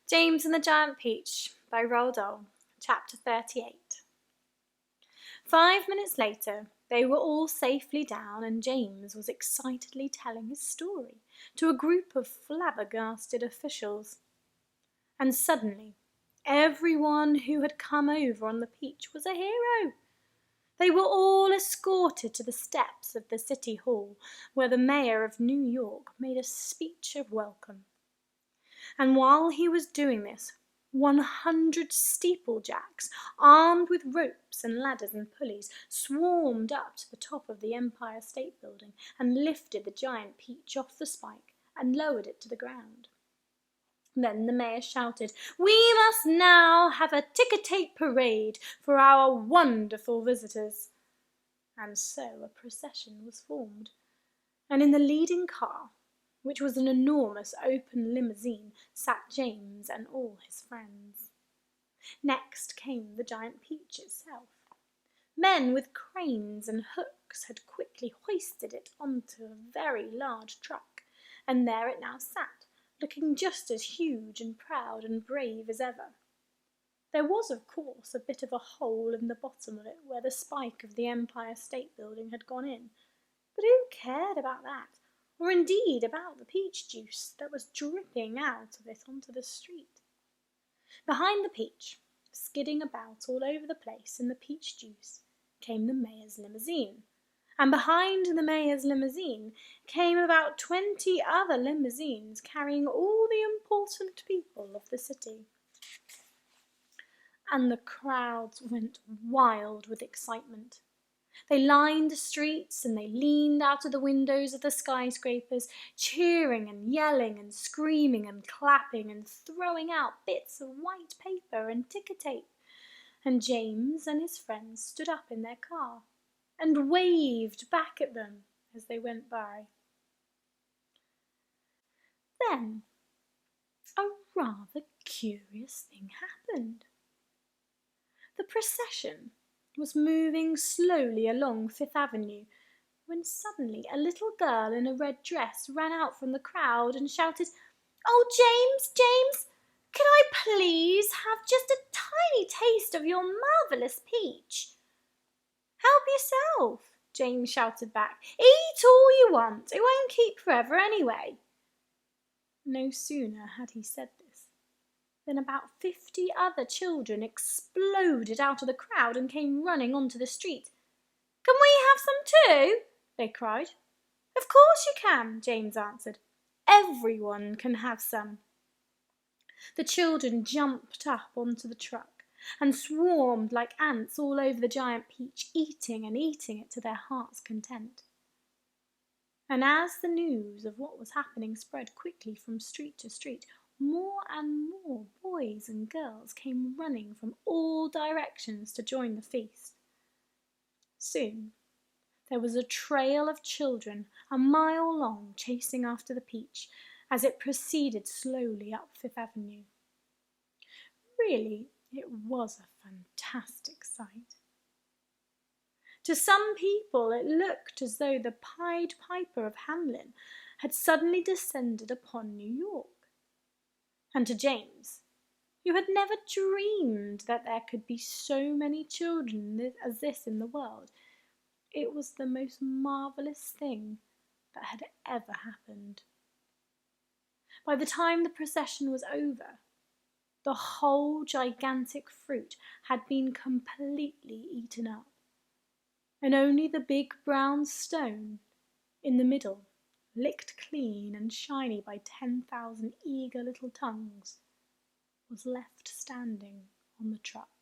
James and the Giant Peach by Roald Dahl, Chapter 38. 5 minutes later, they were all safely down, and James was excitedly telling his story to a group of flabbergasted officials. And suddenly, everyone who had come over on the Peach was a hero. They were all escorted to the steps of the City Hall, where the Mayor of New York made a speech of welcome. And while he was doing this, 100 steeplejacks, armed with ropes and ladders and pulleys, swarmed up to the top of the Empire State Building and lifted the Giant Peach off the spike and lowered it to the ground. Then the mayor shouted, "We must now have a ticker-tape parade for our wonderful visitors." And so a procession was formed, and in the leading car, which was an enormous open limousine, sat James and all his friends. Next came the Giant Peach itself. Men with cranes and hooks had quickly hoisted it onto a very large truck, and there it now sat, looking just as huge and proud and brave as ever. There was, of course, a bit of a hole in the bottom of it where the spike of the Empire State Building had gone in, but who cared about that, or indeed about the peach juice that was dripping out of it onto the street? Behind the Peach, skidding about all over the place in the peach juice, came the mayor's limousine, and behind the mayor's limousine came about 20 other limousines carrying all the important people of the city. And the crowds went wild with excitement. They lined the streets and they leaned out of the windows of the skyscrapers, cheering and yelling and screaming and clapping and throwing out bits of white paper and ticker tape. And James and his friends stood up in their car and waved back at them as they went by. Then a rather curious thing happened. The procession was moving slowly along Fifth Avenue when suddenly a little girl in a red dress ran out from the crowd and shouted, "Oh, James, can I please have just a tiny taste of your marvellous peach?" "Help yourself," James shouted back. "Eat all you want. It won't keep forever anyway." No sooner had he said this than about 50 other children exploded out of the crowd and came running onto the street. "Can we have some too?" they cried. "Of course you can," James answered. "Everyone can have some." The children jumped up onto the truck and swarmed like ants all over the Giant Peach, eating and eating it to their heart's content. And as the news of what was happening spread quickly from street to street, more and more boys and girls came running from all directions to join the feast. Soon there was a trail of children a mile long chasing after the peach as it proceeded slowly up Fifth Avenue. Really, it was a fantastic sight. To some people it looked as though the Pied Piper of Hamelin had suddenly descended upon New York. And to James, who had never dreamed that there could be so many children as this in the world, it was the most marvellous thing that had ever happened. By the time the procession was over, the whole gigantic fruit had been completely eaten up, and only the big brown stone in the middle, licked clean and shiny by 10,000 eager little tongues, was left standing on the truck.